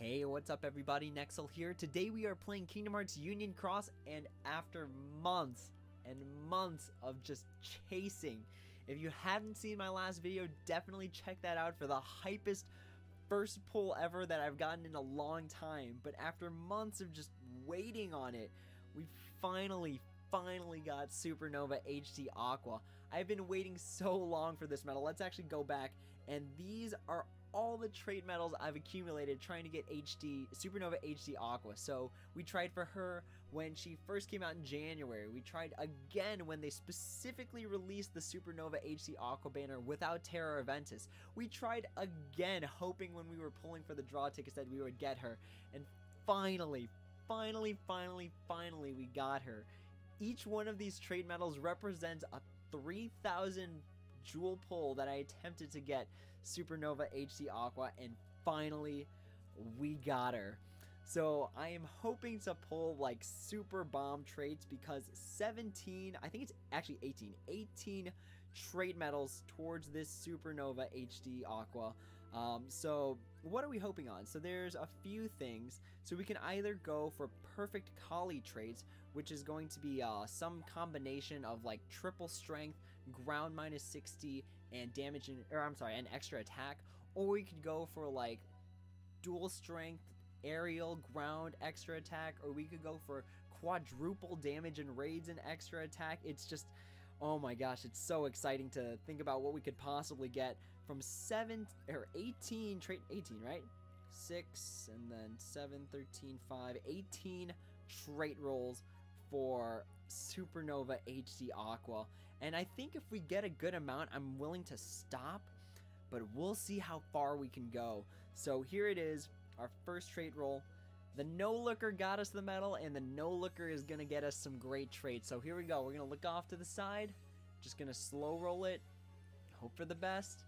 Hey, what's up everybody, Nexel here. Today we are playing Kingdom Hearts Union Cross, and after months and months of just chasing, if you haven't seen my last video, definitely check that out for the hypest first pull ever that I've gotten in a long time. But after months of just waiting on it, we finally got Supernova HD Aqua. I've been waiting so long for this medal. Let's actually go back, and these are all the trait medals I've accumulated trying to get Supernova HD Aqua. So we tried for her when she first came out in January. We tried again when they specifically released the Supernova HD Aqua banner without Terra Aventus. We tried again hoping when we were pulling for the draw tickets that we would get her. And finally we got her. Each one of these trait medals represents a 3,000 jewel pull that I attempted to get Supernova HD Aqua, and finally we got her. So I am hoping to pull like super bomb traits, because 17, I think it's actually 18 trait medals towards this Supernova HD Aqua. So what are we hoping on? So there's a few things. So we can either go for perfect Kali traits, which is going to be some combination of like triple strength, ground minus 60, and damage and extra attack, or we could go for like dual strength, aerial, ground, extra attack, or we could go for quadruple damage and raids and extra attack. It's just, oh my gosh, it's so exciting to think about what we could possibly get from 18 trait, 18, right? 6 and then 7, 13, 5, 18 trait rolls for Supernova HD Aqua. And I think if we get a good amount, I'm willing to stop, but we'll see how far we can go. So here it is, our first trait roll. The no-looker got us the medal, and the no-looker is going to get us some great traits. So here we go. We're going to look off to the side. Just going to slow roll it. Hope for the best.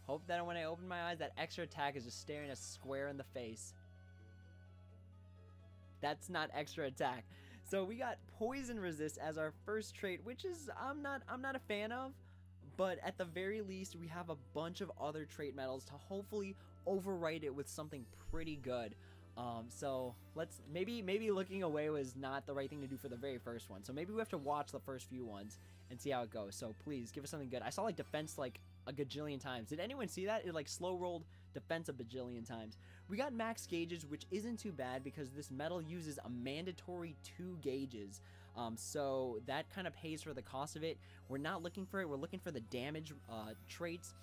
Hope that when I open my eyes, that extra attack is just staring us square in the face. That's not extra attack. So we got poison resist as our first trait, which is I'm not a fan of. But at the very least, we have a bunch of other trait medals to hopefully overwrite it with something pretty good. So let's maybe looking away was not the right thing to do for the very first one. So maybe we have to watch the first few ones and see how it goes. So please give us something good. I saw like defense like a gajillion times. Did anyone see that? It like slow rolled defense a bajillion times. We got max gauges, which isn't too bad because this medal uses a mandatory 2 gauges. So that kind of pays for the cost of it. We're not looking for it. We're looking for the damage traits.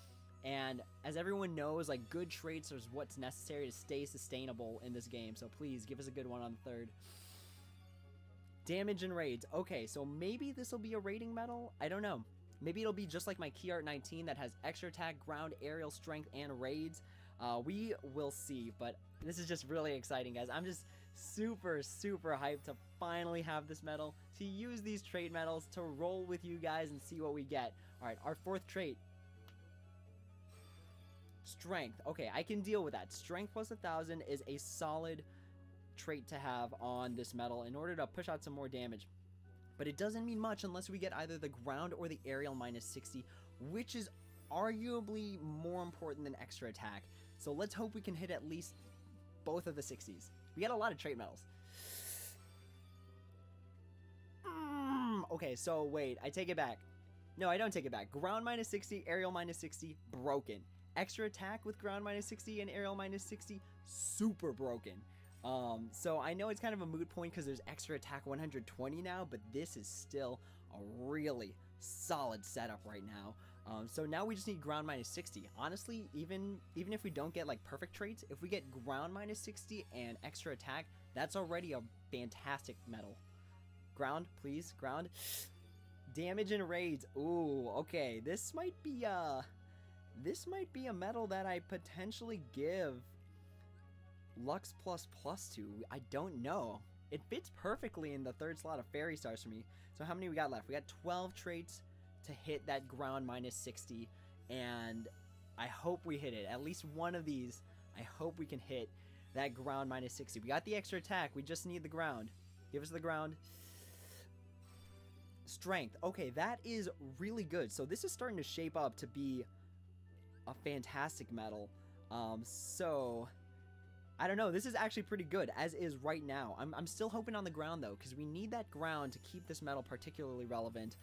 And as everyone knows, like good traits is what's necessary to stay sustainable in this game. So please give us a good one on the third. Damage and raids. Okay, so maybe this will be a rating medal. I don't know. Maybe it'll be just like my Key Art 19 that has extra attack, ground, aerial strength, and raids. We will see, but this is just really exciting, guys. I'm just super hyped to finally have this medal, to use these trait medals, to roll with you guys and see what we get. All right, our fourth trait. Strength. Okay, I can deal with that. Strength plus 1,000 is a solid trait to have on this medal in order to push out some more damage. But it doesn't mean much unless we get either the ground or the aerial minus 60, which is arguably more important than extra attack. So let's hope we can hit at least both of the 60s. We got a lot of trait medals. Okay, so wait, I take it back. No, I don't take it back. Ground minus 60, aerial minus 60, broken. Extra attack with ground minus 60 and aerial minus 60, super broken. So I know it's kind of a moot point because there's extra attack 120 now, but this is still a really solid setup right now. So now we just need ground minus 60. Honestly, even if we don't get like perfect traits, if we get ground minus 60 and extra attack, that's already a fantastic medal. Ground, please, ground. Damage and raids. Ooh, okay. This might be a medal that I potentially give Lux plus to. I don't know. It fits perfectly in the third slot of fairy stars for me. So how many we got left? We got 12 traits to hit that ground minus 60, and I hope we hit it. At least one of these, I hope we can hit that ground minus 60. We got the extra attack. We just need the ground. Give us the ground. Strength. Okay, that is really good. So this is starting to shape up to be a fantastic medal. So I don't know. This is actually pretty good, as is right now. I'm still hoping on the ground, though, because we need that ground to keep this medal particularly relevant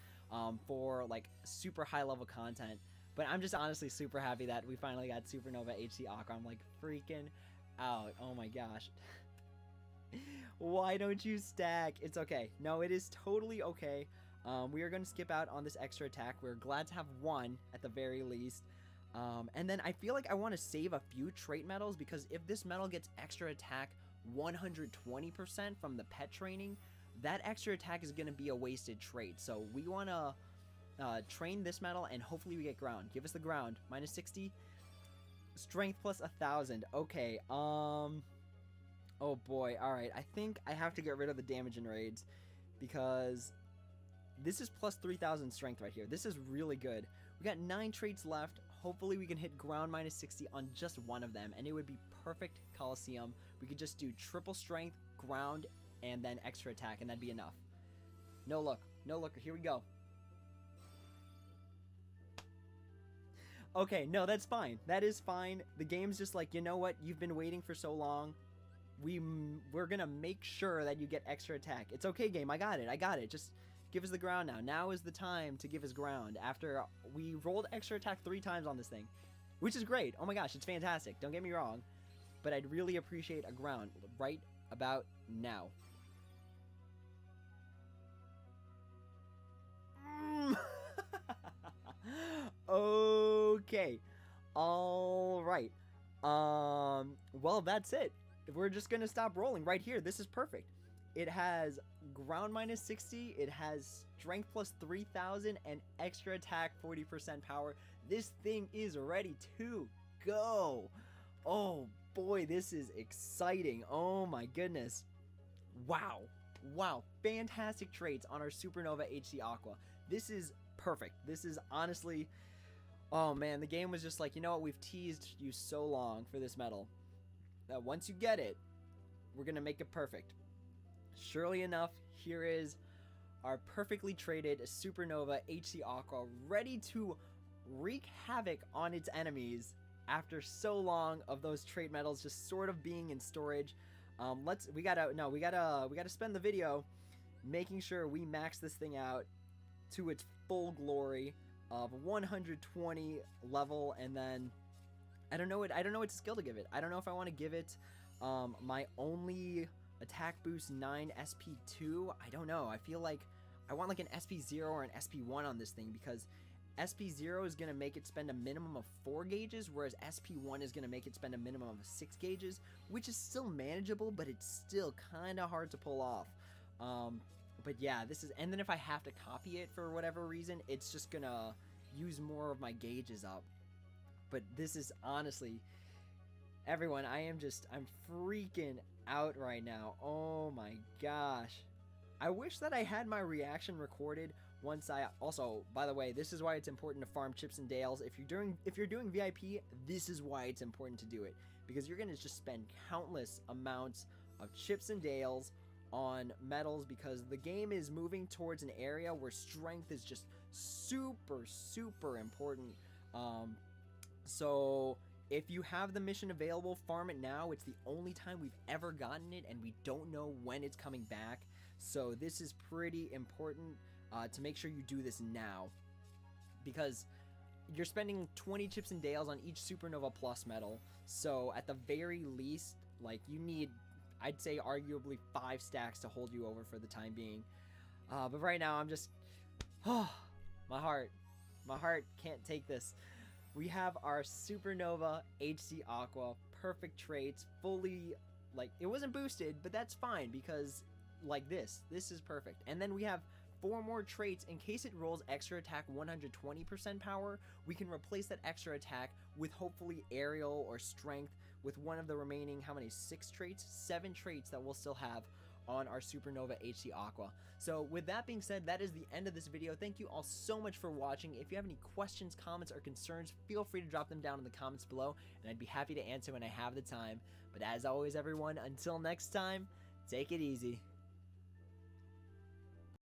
for, like, super high-level content. But I'm just honestly super happy that we finally got Supernova HD Aqua. I'm, like, freaking out. Oh, my gosh. Why don't you stack? It's okay. No, it is totally okay. We are going to skip out on this extra attack. We're glad to have one, at the very least. And then I feel like I want to save a few trait medals, because if this medal gets extra attack 120% from the pet training, that extra attack is going to be a wasted trait. So we want to train this medal, and hopefully we get ground. Give us the ground. Minus 60. Strength plus 1,000. Okay. Oh boy. Alright. I think I have to get rid of the damage and raids, because this is plus 3,000 strength right here. This is really good. We got 9 traits left. Hopefully we can hit ground minus 60 on just one of them, and it would be perfect Coliseum. We could just do triple strength, ground, and then extra attack, and that'd be enough. No look. No look. Here we go. Okay, no, that's fine. That is fine. The game's just like, you know what? You've been waiting for so long. We're gonna make sure that you get extra attack. It's okay, game. I got it. I got it. Just give us the ground now. Now is the time to give us ground after we rolled extra attack 3 times on this thing, which is great. Oh my gosh, it's fantastic. Don't get me wrong, but I'd really appreciate a ground right about now. Okay. All right. Well, that's it. We're just going to stop rolling right here. This is perfect. It has ground minus 60. It has strength plus 3,000 and extra attack 40% power. This thing is ready to go. Oh boy, this is exciting. Oh my goodness. Wow. Wow. Fantastic traits on our Supernova HD Aqua. This is perfect. This is honestly... Oh man, the game was just like, you know what? We've teased you so long for this medal that once you get it, we're going to make it perfect. Surely enough, here is our perfectly traded Supernova HD Aqua, ready to wreak havoc on its enemies after so long of those trait medals just sort of being in storage. We gotta spend the video making sure we max this thing out to its full glory of 120 level, and then I don't know what skill to give it. I don't know if I want to give it my only attack boost 9 SP2. I don't know. I feel like I want like an SP0 or an SP1 on this thing, because SP0 is going to make it spend a minimum of 4 gauges, whereas SP1 is going to make it spend a minimum of 6 gauges, which is still manageable, but it's still kind of hard to pull off. But yeah, this is, and then if I have to copy it for whatever reason, it's just going to use more of my gauges up. But this is honestly, everyone, I'm freaking out right now. Oh my gosh. I wish that I had my reaction recorded once I also, by the way, this is why it's important to farm chips and dales. If you're doing VIP, this is why it's important to do it, because you're going to just spend countless amounts of chips and dales on medals, because the game is moving towards an area where strength is just super important. So if you have the mission available, farm it now. It's the only time we've ever gotten it, and we don't know when it's coming back. So this is pretty important to make sure you do this now, because you're spending 20 chips and dales on each Supernova Plus medal. So at the very least, like, you need, I'd say, arguably 5 stacks to hold you over for the time being. But right now, I'm just, my heart can't take this. We have our Supernova HD Aqua, perfect traits, fully, like, it wasn't boosted, but that's fine, because, like, this is perfect. And then we have 4 more traits. In case it rolls extra attack 120% power, we can replace that extra attack with hopefully aerial or strength with one of the remaining, how many, 6 traits? 7 traits that we'll still have on our Supernova HD Aqua. So with that being said, that is the end of this video. Thank you all so much for watching. If you have any questions, comments, or concerns, feel free to drop them down in the comments below, and I'd be happy to answer when I have the time. But as always, everyone, until next time, take it easy.